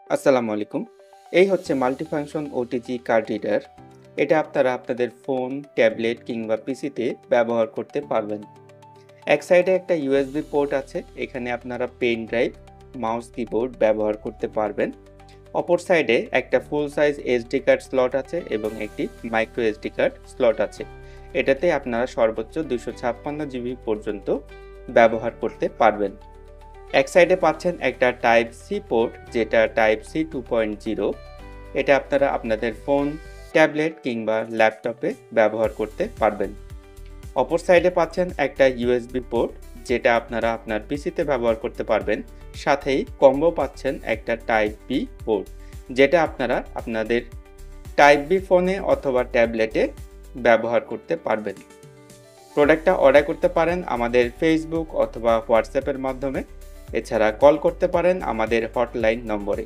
আসসালামু আলাইকুম। এই হচ্ছে মাল্টিফাংশন ওটিজি কার্ড রিডার। এটা আপনারা আপনাদের ফোন, ট্যাবলেট কিংবা পিসিতে ব্যবহার করতে পারবেন। এক সাইডে একটা ইউএসবি পোর্ট আছে, এখানে আপনারা পেন ড্রাইভ, মাউস, কিবোর্ড ব্যবহার করতে পারবেন। অপর সাইডে একটা ফুল সাইজ এসডি কার্ড স্লট আছে এবং একটি মাইক্রো এসডি কার্ড স্লট আছে। এটাতে আপনারা সর্বোচ্চ 256 জিবি পর্যন্ত ব্যবহার করতে পারবেন। এক সাইডে পাচ্ছেন একটা টাইপ সি পোর্ট, যেটা টাইপ সি 2.0। এটা আপনারা আপনাদের ফোন, ট্যাবলেট কিংবা ল্যাপটপে ব্যবহার করতে পারবেন। অপর সাইডে পাচ্ছেন একটা ইউএসবি পোর্ট, যেটা আপনারা আপনার পিসিতে ব্যবহার করতে পারবেন। সাথেই কম্বো পাচ্ছেন একটা টাইপ বি পোর্ট, যেটা আপনারা আপনাদের টাইপ বি ফোনে অথবা ট্যাবলেটে ব্যবহার করতে পারবেন। প্রোডাক্টটা অর্ডার করতে পারেন আমাদের ফেসবুক অথবা হোয়াটসঅ্যাপের মাধ্যমে। এছাড়া কল করতে পারেন আমাদের হটলাইন নম্বরে।